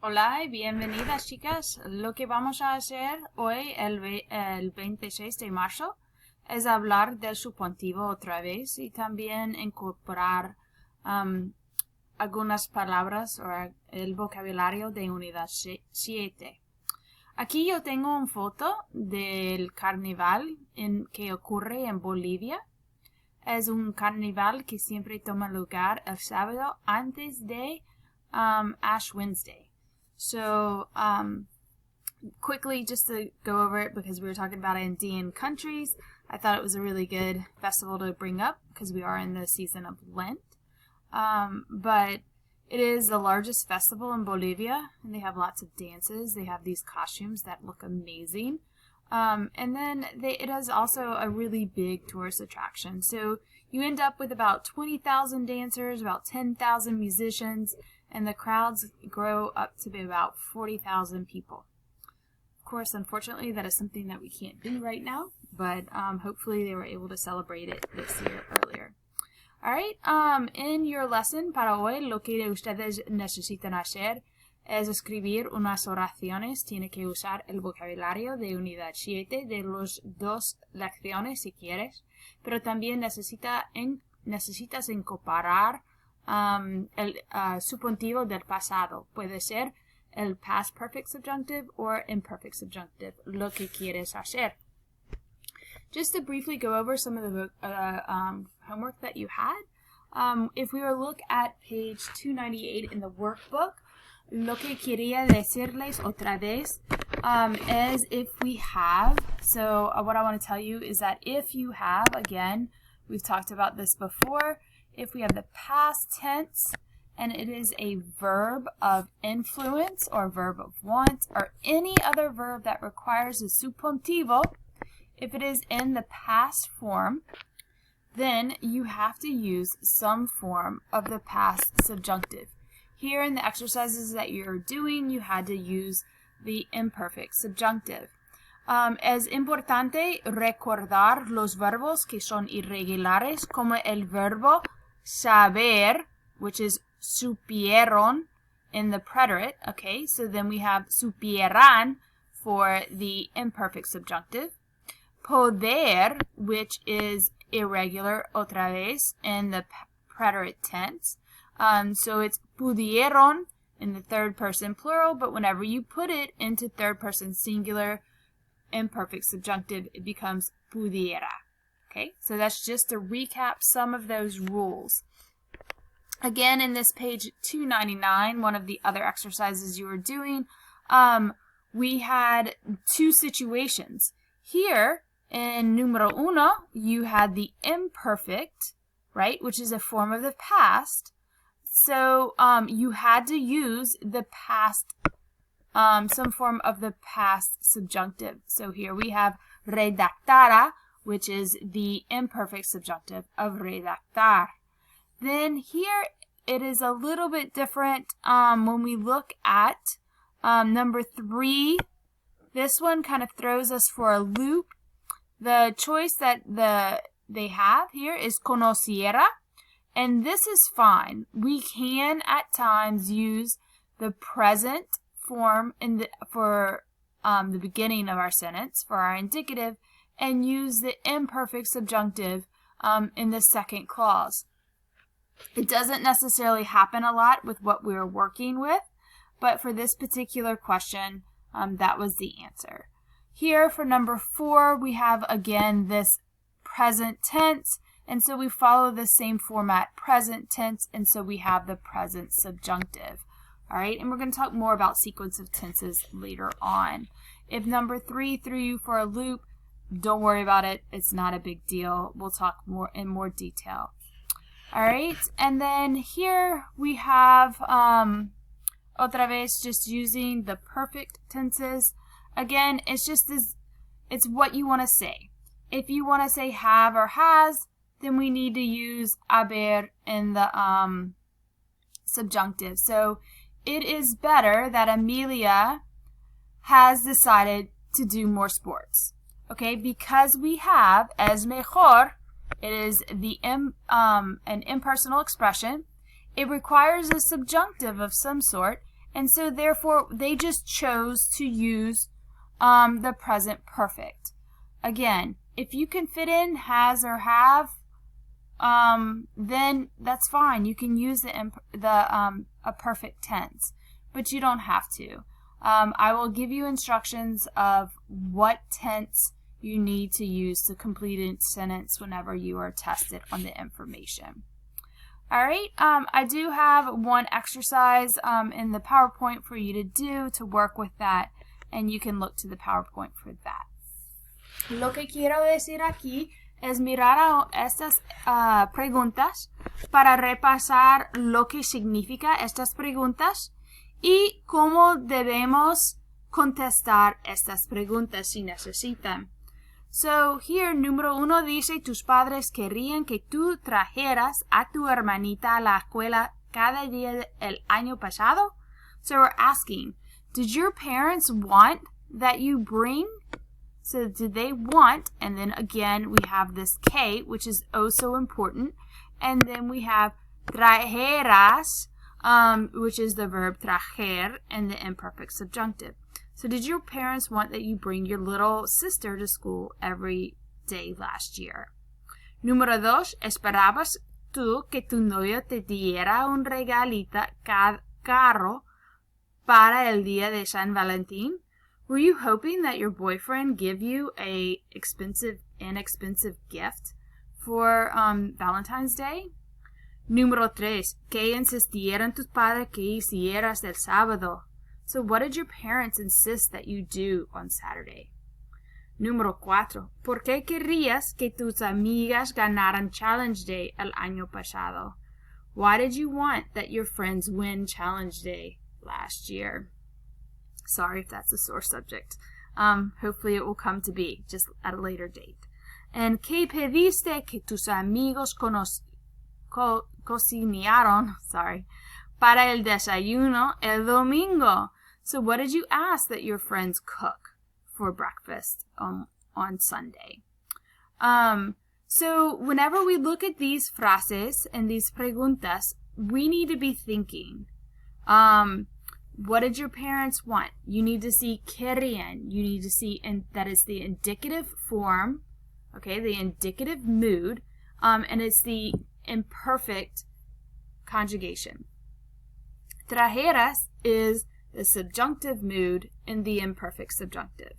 Hola y bienvenidas, chicas. Lo que vamos a hacer hoy, el 26 de marzo, es hablar del subjuntivo otra vez y también incorporar algunas palabras o el vocabulario de unidad 7. Aquí yo tengo una foto del carnaval que ocurre en Bolivia. Es un carnaval que siempre toma lugar el sábado antes de Ash Wednesday. So, quickly, just to go over it because we were talking about Andean countries, I thought it was a really good festival to bring up because we are in the season of Lent. But it is the largest festival in Bolivia, and they have lots of dances. They have these costumes that look amazing. And then it is also a really big tourist attraction. So you end up with about 20,000 dancers, about 10,000 musicians, and the crowds grow up to be about 40,000 people. Of course, unfortunately, that is something that we can't do right now, but hopefully they were able to celebrate it this year earlier. All right, in your lesson para hoy, lo que ustedes necesitan hacer es escribir unas oraciones. Tiene que usar el vocabulario de unidad 7 de las dos lecciones si quieres, pero también necesitas incorporar el subjuntivo del pasado. Puede ser el past perfect subjunctive or imperfect subjunctive, lo que quieres hacer. Just to briefly go over some of the homework that you had, if we were to look at page 298 in the workbook, lo que quería decirles otra vez is if we have, so what I want to tell you is that if you have, again, we've talked about this before, if we have the past tense and it is a verb of influence or verb of want or any other verb that requires a subjuntivo, if it is in the past form, then you have to use some form of the past subjunctive. Here in the exercises that you're doing, you had to use the imperfect subjunctive. Es importante recordar los verbos que son irregulares, como el verbo saber, which is supieron in the preterite. Okay, so then we have supieran for the imperfect subjunctive. Poder, which is irregular otra vez in the preterite tense. So it's pudieron in the third person plural, but whenever you put it into third person singular imperfect subjunctive, it becomes pudiera. Okay, so that's just to recap some of those rules. Again, in this page 299, one of the other exercises you were doing, we had two situations. Here, in numero uno, you had the imperfect, right, which is a form of the past. So you had to use the past, some form of the past subjunctive. So here we have redactara, which is the imperfect subjunctive of redactar. Then here it is a little bit different when we look at number 3. This one kind of throws us for a loop. The choice that they have here is conociera, and this is fine. We can at times use the present form for the beginning of our sentence, for our indicative, and use the imperfect subjunctive in the second clause. It doesn't necessarily happen a lot with what we're working with, but for this particular question, that was the answer. Here for number 4, we have again this present tense, and so we follow the same format, present tense, and so we have the present subjunctive. All right, and we're going to talk more about sequence of tenses later on. If number 3 threw you for a loop, don't worry about it. It's not a big deal. We'll talk in more detail. All right, and then here we have otra vez just using the perfect tenses. Again, it's just this, it's what you want to say. If you want to say have or has, then we need to use haber in the subjunctive. So it is better that Amelia has decided to do more sports. Okay, because we have es mejor, it is an impersonal expression. It requires a subjunctive of some sort, And so therefore they just chose to use the present perfect. Again, if you can fit in has or have, then that's fine. You can use a perfect tense, but you don't have to. I will give you instructions of what tense you need to use to complete a sentence whenever you are tested on the information. All right, I do have one exercise in the PowerPoint for you to do to work with that, and you can look to the PowerPoint for that. Lo que quiero decir aquí es mirar a estas preguntas para repasar lo que significa estas preguntas y cómo debemos contestar estas preguntas si necesitan. So here, número 1 dice, tus padres querían que tú trajeras a tu hermanita a la escuela cada día el año pasado. So we're asking, did your parents want that you bring? So did they want, and then again we have this que, which is oh so important, and then we have trajeras, which is the verb trajer and the imperfect subjunctive. So did your parents want that you bring your little sister to school every day last year? Número 2, ¿esperabas tú que tu novio te diera un regalito caro para el día de San Valentín? Were you hoping that your boyfriend give you a inexpensive gift for Valentine's Day? Número 3, ¿qué insistieron tus padres que hicieras el sábado? So what did your parents insist that you do on Saturday? Número 4, ¿por qué querrías que tus amigas ganaran Challenge Day el año pasado? Why did you want that your friends win Challenge Day last year? Sorry if that's a sore subject. Hopefully it will come to be just at a later date. And ¿qué pediste que tus amigos cocinaron para el desayuno el domingo? So what did you ask that your friends cook for breakfast on Sunday? So whenever we look at these frases and these preguntas, we need to be thinking, what did your parents want? You need to see querían. You need to see, and that is the indicative form, okay, the indicative mood, and it's the imperfect conjugation. Trajeras is the subjunctive mood in the imperfect subjunctive.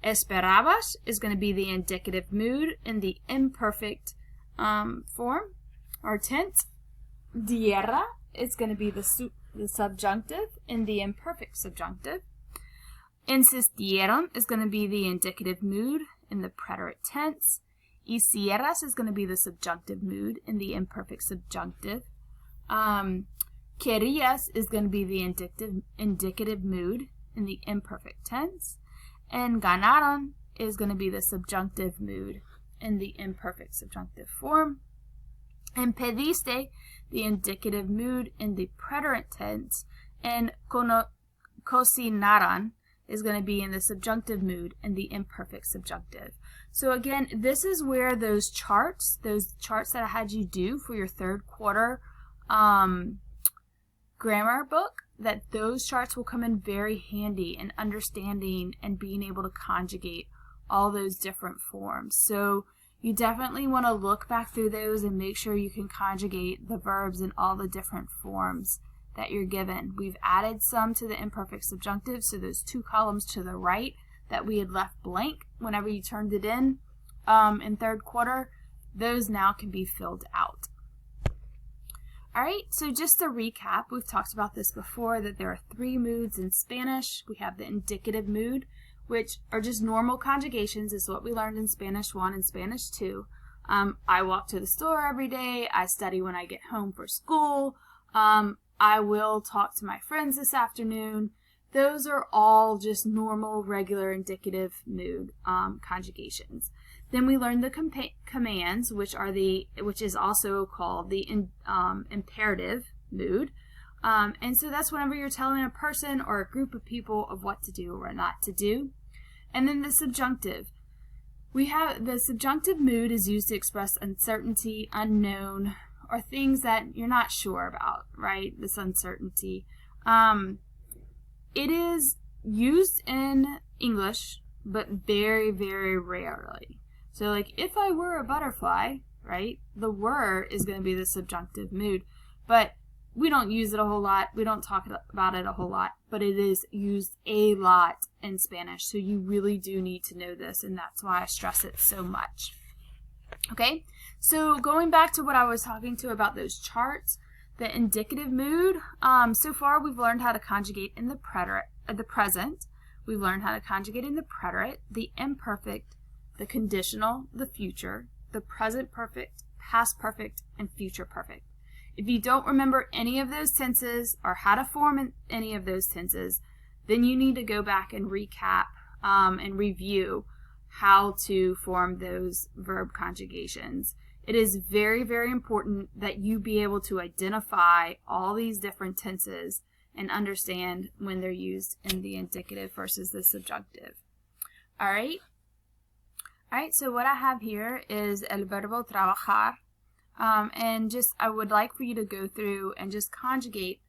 Esperabas is going to be the indicative mood in the imperfect form or tense. Diera is going to be the subjunctive in the imperfect subjunctive. Insistieron is going to be the indicative mood in the preterite tense. Hicieras is going to be the subjunctive mood in the imperfect subjunctive. Querías is going to be the indicative mood in the imperfect tense. And ganaron is going to be the subjunctive mood in the imperfect subjunctive form. And pediste, the indicative mood in the preterite tense. And cocinaron is going to be in the subjunctive mood in the imperfect subjunctive. So again, this is where those charts that I had you do for your third quarter grammar book, that those charts will come in very handy in understanding and being able to conjugate all those different forms. So you definitely want to look back through those and make sure you can conjugate the verbs in all the different forms that you're given. We've added some to the imperfect subjunctive, so those 2 columns to the right that we had left blank whenever you turned it in third quarter, those now can be filled out. Alright, so just to recap, we've talked about this before, that there are 3 moods in Spanish. We have the indicative mood, which are just normal conjugations. Is what we learned in Spanish 1 and Spanish 2. I walk to the store every day. I study when I get home for school. I will talk to my friends this afternoon. Those are all just normal, regular, indicative mood conjugations. Then we learned the commands, which is also called the imperative mood. And so that's whenever you're telling a person or a group of people of what to do or not to do. And then the subjunctive. We have the subjunctive mood is used to express uncertainty, unknown, or things that you're not sure about, right? This uncertainty. it is used in English, but very, very rarely. So like, if I were a butterfly, right, the were is going to be the subjunctive mood, but we don't use it a whole lot. We don't talk about it a whole lot, but it is used a lot in Spanish. So you really do need to know this, and that's why I stress it so much. Okay, so going back to what I was talking to about those charts, the indicative mood, so far we've learned how to conjugate in the present. We've learned how to conjugate in the preterite, the imperfect, the conditional, the future, the present perfect, past perfect, and future perfect. If you don't remember any of those tenses or how to form any of those tenses, then you need to go back and recap and review how to form those verb conjugations. It is very, very important that you be able to identify all these different tenses and understand when they're used in the indicative versus the subjunctive. All right, so what I have here is el verbo trabajar. And just, I would like for you to go through and just conjugate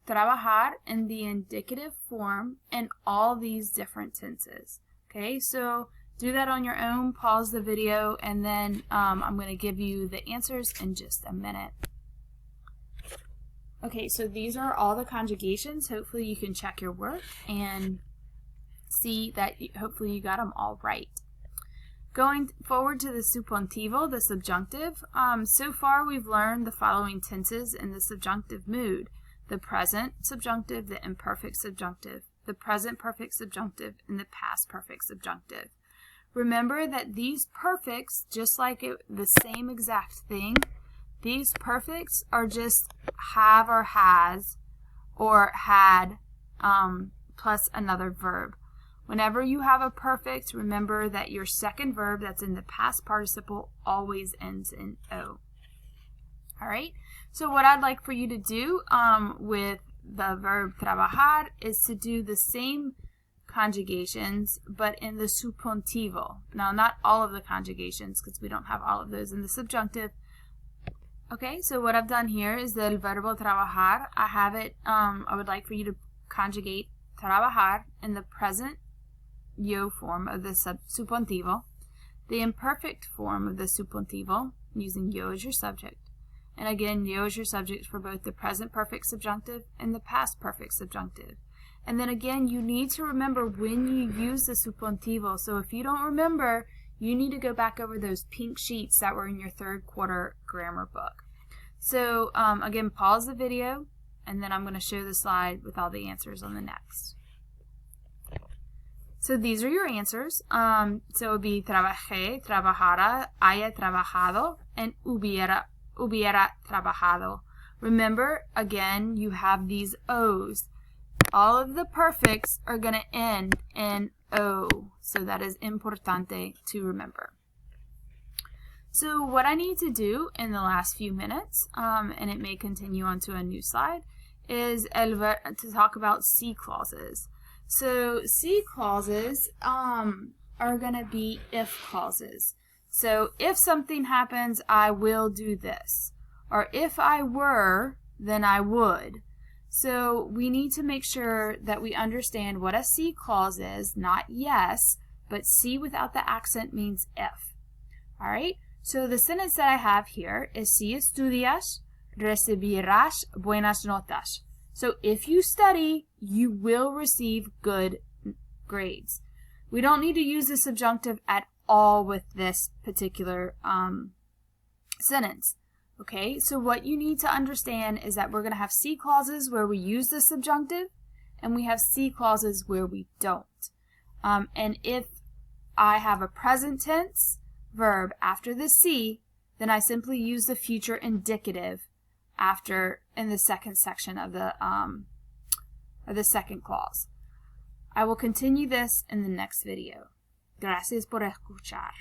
trabajar in the indicative form in all these different tenses. Okay, so do that on your own, pause the video, and then I'm going to give you the answers in just a minute. Okay, so these are all the conjugations. Hopefully you can check your work and see that hopefully you got them all right. Going forward to the subjuntivo, the subjunctive, so far we've learned the following tenses in the subjunctive mood: the present subjunctive, the imperfect subjunctive, the present perfect subjunctive, and the past perfect subjunctive. Remember that these perfects, just like the same exact thing, these perfects are just have or has or had plus another verb. Whenever you have a perfect, remember that your second verb that's in the past participle always ends in O. All right, so what I'd like for you to do with the verb trabajar is to do the same conjugations, but in the subjuntivo. Now, not all of the conjugations, because we don't have all of those in the subjunctive. Okay, so what I've done here is the verbo trabajar. I have it, I would like for you to conjugate trabajar in the present yo form of the subjuntivo, the imperfect form of the subjuntivo, using yo as your subject. And again, yo is your subject for both the present perfect subjunctive and the past perfect subjunctive. And then again, you need to remember when you use the subjuntivo. So if you don't remember, you need to go back over those pink sheets that were in your third quarter grammar book. So again, pause the video, and then I'm going to show the slide with all the answers on the next. So these are your answers. So it would be trabajé, trabajara, haya trabajado, and hubiera trabajado. Remember, again, you have these O's. All of the perfects are going to end in O, so that is importante to remember. So what I need to do in the last few minutes, and it may continue onto a new slide, is to talk about C clauses. So C clauses are going to be if clauses. So if something happens, I will do this. Or if I were, then I would. So we need to make sure that we understand what a C clause is, not yes, but C without the accent means if. All right? So the sentence that I have here is si estudias, recibirás buenas notas. So if you study, you will receive good grades. We don't need to use the subjunctive at all with this particular sentence. Okay, so what you need to understand is that we're going to have C clauses where we use the subjunctive, and we have C clauses where we don't. And if I have a present tense verb after the C, then I simply use the future indicative after in the second section of the second clause. I will continue this in the next video. Gracias por escuchar.